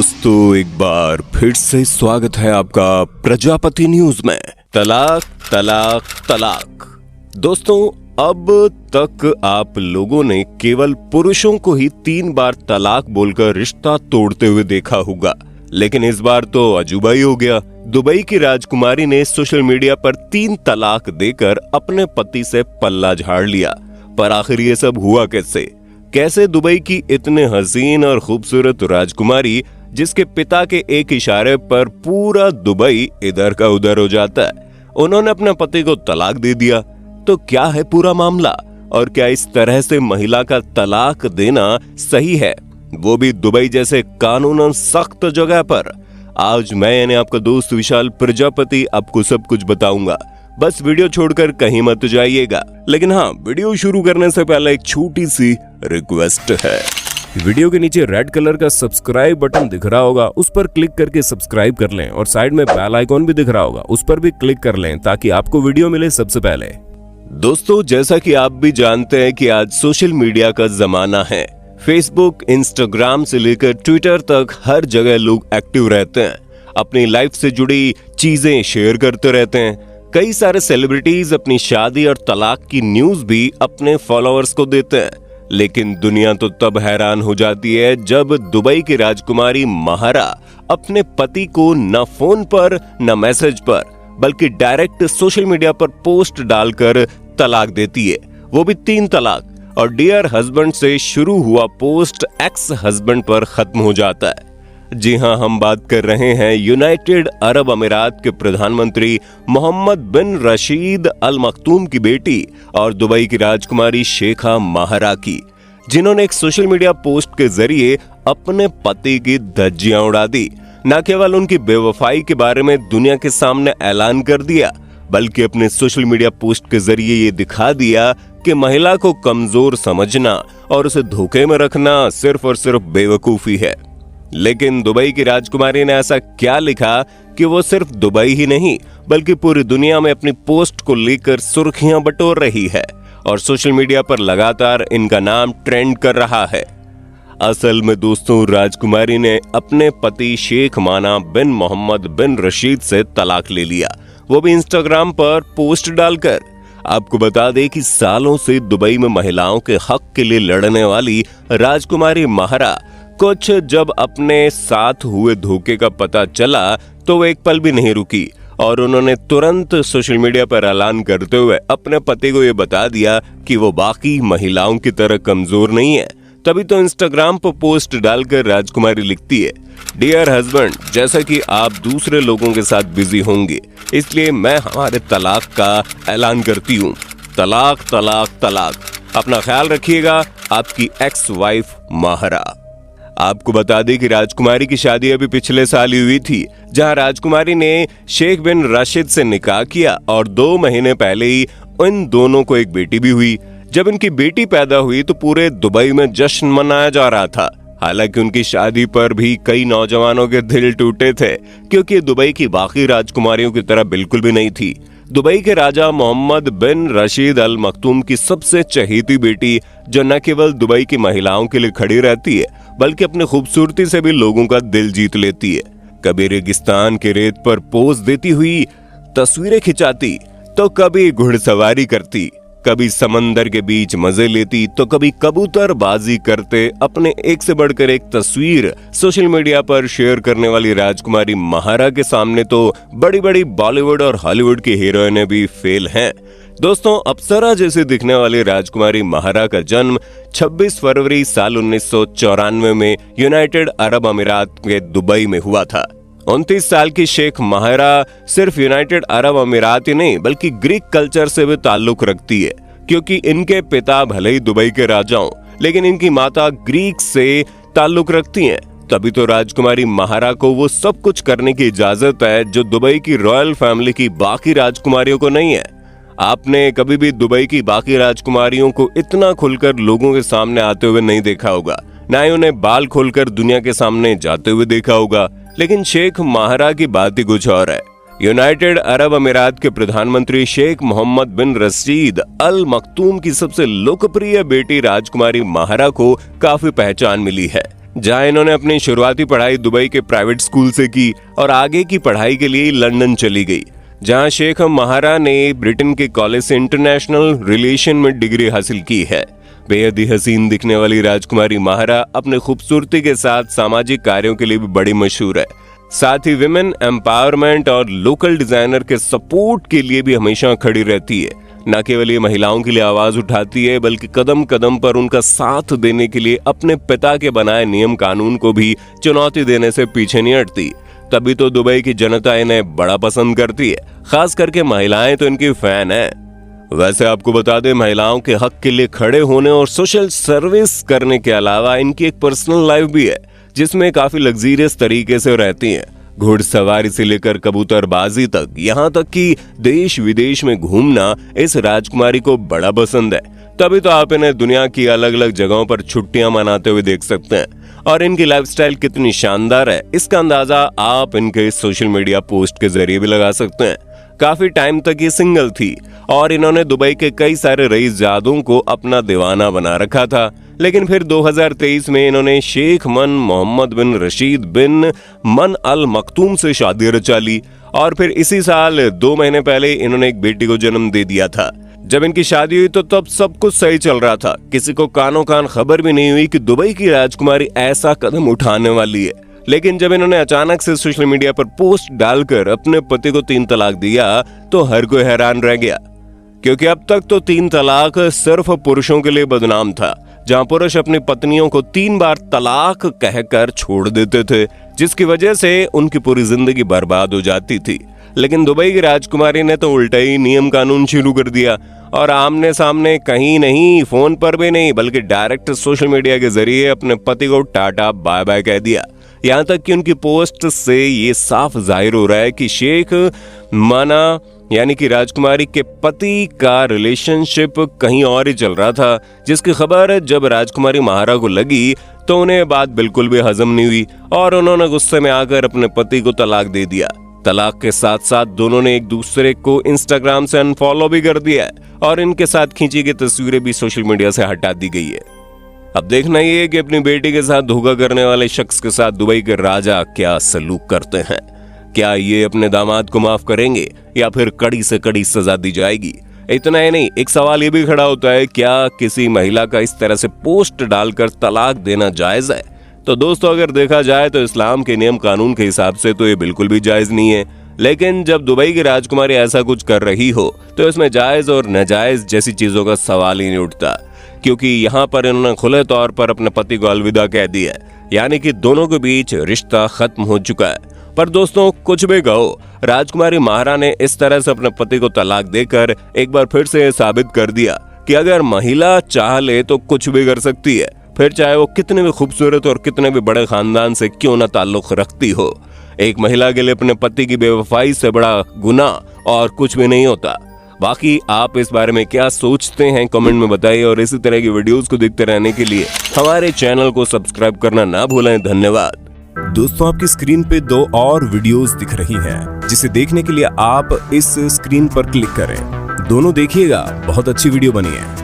दोस्तों, एक बार फिर से स्वागत है आपका प्रजापति न्यूज में। तलाक तलाक तलाक। दोस्तों, अब तक आप लोगों ने केवल पुरुषों को ही 3 बार तलाक बोलकर रिश्ता तोड़ते हुए देखा होगा, लेकिन इस बार तो अजूबा ही हो गया। दुबई की राजकुमारी ने सोशल मीडिया पर 3 तलाक देकर अपने पति से पल्ला झाड़ लिया। पर आखिर ये सब हुआ कैसे दुबई की इतने हसीन और खूबसूरत राजकुमारी, जिसके पिता के एक इशारे पर पूरा दुबई इधर का उधर हो जाता है, उन्होंने अपने पति को तलाक दे दिया। तो क्या है पूरा मामला, और क्या इस तरह से महिला का तलाक देना सही है, वो भी दुबई जैसे कानूनन सख्त जगह पर? आज मैं यानी आपका दोस्त विशाल प्रजापति आपको सब कुछ बताऊंगा। बस वीडियो छोड़कर कहीं मत जाइएगा। लेकिन हाँ, वीडियो शुरू करने से पहले एक छोटी सी रिक्वेस्ट है। वीडियो के नीचे रेड कलर का सब्सक्राइब बटन दिख रहा होगा, उस पर क्लिक करके सब्सक्राइब कर लें, और साइड में बेल आइकॉन भी दिख रहा होगा, उस पर भी क्लिक कर लें ताकि आपको वीडियो मिले सबसे पहले। दोस्तों, जैसा कि आप भी जानते हैं कि आज सोशल मीडिया का जमाना है। फेसबुक, इंस्टाग्राम से लेकर ट्विटर तक हर जगह लोग एक्टिव रहते हैं, अपनी लाइफ से जुड़ी चीजें शेयर करते रहते हैं। कई सारे सेलिब्रिटीज अपनी शादी और तलाक की न्यूज भी अपने फॉलोअर्स को देते हैं। लेकिन दुनिया तो तब हैरान हो जाती है जब दुबई की राजकुमारी महारा अपने पति को न फोन पर न मैसेज पर बल्कि डायरेक्ट सोशल मीडिया पर पोस्ट डालकर तलाक देती है, वो भी 3 तलाक। और डियर हस्बैंड से शुरू हुआ पोस्ट एक्स हस्बैंड पर खत्म हो जाता है। जी हां, हम बात कर रहे हैं यूनाइटेड अरब अमीरात के प्रधानमंत्री मोहम्मद बिन रशीद अल मखतूम की बेटी और दुबई की राजकुमारी शेखा महारा की, जिन्होंने एक सोशल मीडिया पोस्ट के जरिए अपने पति की धज्जियां उड़ा दी। न केवल उनकी बेवफाई के बारे में दुनिया के सामने ऐलान कर दिया, बल्कि अपने सोशल मीडिया पोस्ट के जरिए ये दिखा दिया कि महिला को कमजोर समझना और उसे धोखे में रखना सिर्फ और सिर्फ बेवकूफी है। लेकिन दुबई की राजकुमारी ने ऐसा क्या लिखा कि वो सिर्फ दुबई ही नहीं बल्कि पूरी दुनिया में अपनी पोस्ट को लेकर सुर्खियां बटोर रही है और सोशल मीडिया पर लगातार इनका नाम ट्रेंड कर रहा है। असल में दोस्तों, राजकुमारी ने अपने पति शेख माना बिन मोहम्मद बिन रशीद से तलाक ले लिया, वो भी इंस्टाग्राम पर पोस्ट डालकर। आपको बता दें कि सालों से दुबई में महिलाओं के हक के लिए लड़ने वाली राजकुमारी महारा कुछ जब अपने साथ हुए धोखे का पता चला तो वो एक पल भी नहीं रुकी और उन्होंने तुरंत सोशल मीडिया पर ऐलान करते हुए अपने पति को ये बता दिया कि वो बाकी महिलाओं की तरह कमजोर नहीं है। तभी तो इंस्टाग्राम पर पोस्ट डालकर राजकुमारी लिखती है, डियर हस्बैंड, जैसा कि आप दूसरे लोगों के साथ बिजी होंगे, इसलिए मैं हमारे तलाक का ऐलान करती हूँ। तलाक तलाक तलाक। अपना ख्याल रखिएगा। आपकी एक्स वाइफ महारा। आपको बता दें कि राजकुमारी की शादी अभी पिछले साल ही हुई थी, जहां राजकुमारी ने शेख बिन राशिद से निकाह किया और 2 महीने पहले ही इन दोनों को एक बेटी भी हुई। जब इनकी बेटी पैदा हुई तो पूरे दुबई में जश्न मनाया जा रहा था। हालांकि उनकी शादी पर भी कई नौजवानों के दिल टूटे थे, क्योंकि दुबई की बाकी राजकुमारियों की तरह बिल्कुल भी नहीं थी। दुबई के राजा मोहम्मद बिन रशीद अल मखतूम की सबसे चहेती बेटी, जो न केवल दुबई की महिलाओं के लिए खड़ी रहती है बल्कि अपनी खूबसूरती से भी लोगों का दिल जीत लेती है। कभी रेगिस्तान के रेत पर पोज देती हुई तस्वीरें खिंचाती, तो कभी घुड़सवारी करती, कभी समंदर के बीच मजे लेती, तो कभी कबूतरबाजी करते अपने एक से बढ़कर एक तस्वीर सोशल मीडिया पर शेयर करने वाली राजकुमारी महारा के सामने तो बड़ी बड़ी बॉलीवुड और हॉलीवुड की हीरोइनें भी फेल हैं। दोस्तों, अप्सरा जैसे दिखने वाली राजकुमारी महारा का जन्म 26 फरवरी साल 1994 में यूनाइटेड अरब अमीरात के दुबई में हुआ था। 29 साल की शेख महारा सिर्फ यूनाइटेड अरब अमीरात ही नहीं बल्कि ग्रीक कल्चर से भी ताल्लुक रखती है, क्योंकि इनके पिता भले ही दुबई के राजा हों, लेकिन इनकी माता ग्रीक से ताल्लुक रखती हैं। तभी तो राजकुमारी महारा को वो सब कुछ करने की इजाजत है जो दुबई की रॉयल फैमिली की बाकी राजकुमारियों को नहीं है। आपने कभी भी दुबई की बाकी राजकुमारियों को इतना खुलकर लोगों के सामने आते हुए नहीं देखा होगा, न ही उन्हें बाल खोलकर दुनिया के सामने जाते हुए देखा होगा। लेकिन शेख महारा की बात ही कुछ और है। यूनाइटेड अरब अमीरात के प्रधानमंत्री शेख मोहम्मद बिन रशीद अल मखतूम की सबसे लोकप्रिय बेटी राजकुमारी महारा को काफी पहचान मिली है। जहां इन्होंने अपनी शुरुआती पढ़ाई दुबई के प्राइवेट स्कूल से की और आगे की पढ़ाई के लिए लंदन चली गई, जहां शेख महारा ने ब्रिटेन के कॉलेज से इंटरनेशनल रिलेशन में डिग्री हासिल की है। बेहद ही हसीन दिखने वाली राजकुमारी महारा अपने खूबसूरती के साथ सामाजिक कार्यों के लिए भी बड़ी मशहूर है। साथ ही विमेन एम्पावरमेंट और लोकल डिजाइनर के सपोर्ट के लिए भी हमेशा खड़ी रहती है। न केवल ये महिलाओं के लिए आवाज उठाती है, बल्कि कदम कदम पर उनका साथ देने के लिए अपने पिता के बनाए नियम कानून को भी चुनौती देने से पीछे नहीं हटती। तभी तो दुबई की जनता इन्हें बड़ा पसंद करती है, खास करके महिलाएं तो इनकी फैन है। वैसे आपको बता दें, महिलाओं के हक के लिए खड़े होने और सोशल सर्विस करने के अलावा इनकी एक पर्सनल लाइफ भी है, जिसमें काफी लग्जरियस तरीके से रहती हैं। घुड़सवारी से लेकर कबूतरबाजी तक, यहाँ तक कि देश विदेश में घूमना इस राजकुमारी को बड़ा पसंद है। तभी तो आप इन्हें दुनिया की अलग अलग जगहों पर छुट्टियां मनाते हुए देख सकते हैं। और इनकी लाइफस्टाइल कितनी शानदार है, इसका अंदाजा आप इनके सोशल मीडिया पोस्ट के जरिए भी लगा सकते हैं। काफी टाइम तक ये सिंगल थी और इन्होंने दुबई के कई सारे रईसजादों को अपना दीवाना बना रखा था, लेकिन फिर 2023 में इन्होंने शेख मन मोहम्मद बिन रशीद बिन मन अल मखतूम से शादी रचा ली और फिर इसी साल 2 महीने पहले इन्होंने एक बेटी को जन्म दे दिया था। जब इनकी शादी हुई तो तब सब कुछ सही चल रहा था, किसी को कानों कान खबर भी नहीं हुई कि दुबई की राजकुमारी ऐसा कदम उठाने वाली है। लेकिन जब इन्होंने अचानक से सोशल मीडिया पर पोस्ट डालकर अपने पति को 3 तलाक दिया तो हर कोई हैरान रह गया, क्योंकि अब तक तो 3 तलाक सिर्फ पुरुषों के लिए बदनाम था, जहां पुरुष अपनी पत्नियों को 3 बार तलाक कहकर छोड़ देते थे, जिसकी वजह से उनकी पूरी जिंदगी बर्बाद हो जाती थी। लेकिन दुबई की राजकुमारी ने तो उल्टा ही नियम कानून शुरू कर दिया और आमने सामने कहीं नहीं, फोन पर भी नहीं, बल्कि डायरेक्ट सोशल मीडिया के जरिए अपने पति को टाटा बाय बाय कह दिया। यहाँ तक कि उनकी पोस्ट से ये साफ जाहिर हो रहा है कि शेख मना यानी कि राजकुमारी के पति का रिलेशनशिप कहीं और ही चल रहा था, जिसकी खबर जब राजकुमारी महारा को लगी तो उन्हें बात बिल्कुल भी हजम नहीं हुई और उन्होंने गुस्से में आकर अपने पति को तलाक दे दिया। तलाक के साथ साथ दोनों ने एक दूसरे को इंस्टाग्राम से अनफॉलो भी कर दिया है और इनके साथ खींची गई तस्वीरें भी सोशल मीडिया से हटा दी गई है। अब देखना ये है कि अपनी बेटी के साथ धोखा करने वाले शख्स के साथ दुबई के राजा क्या सलूक करते हैं। क्या ये अपने दामाद को माफ करेंगे या फिर कड़ी से कड़ी सजा दी जाएगी? इतना ही नहीं, एक सवाल ये भी खड़ा होता है, क्या किसी महिला का इस तरह से पोस्ट डालकर तलाक देना जायज है? तो दोस्तों, अगर देखा जाए तो इस्लाम के नियम कानून के हिसाब से तो ये बिल्कुल भी जायज नहीं है। लेकिन जब दुबई की राजकुमारी ऐसा कुछ कर रही हो तो इसमें जायज और नाजायज जैसी चीजों का सवाल ही नहीं उठता, क्योंकि यहाँ पर इन्होंने खुले तौर पर अपने पति को अलविदा कह दिया, यानी कि दोनों के बीच रिश्ता खत्म हो चुका है। पर दोस्तों, कुछ भी कहो, राजकुमारी महारा ने इस तरह से अपने पति को तलाक देकर एक बार फिर से साबित कर दिया कि अगर महिला चाह ले तो कुछ भी कर सकती है, फिर चाहे वो कितने भी खूबसूरत और कितने भी बड़े खानदान से क्यों न ताल्लुक रखती हो। एक महिला के लिए अपने पति की बेवफाई से बड़ा गुनाह और कुछ भी नहीं होता। बाकी आप इस बारे में क्या सोचते हैं कमेंट में बताइए और इसी तरह की वीडियोस को देखते रहने के लिए हमारे चैनल को सब्सक्राइब करना ना भूलें। धन्यवाद। दोस्तों, आपकी स्क्रीन पे 2 और वीडियोस दिख रही हैं, जिसे देखने के लिए आप इस स्क्रीन पर क्लिक करें। दोनों देखिएगा, बहुत अच्छी वीडियो बनी है।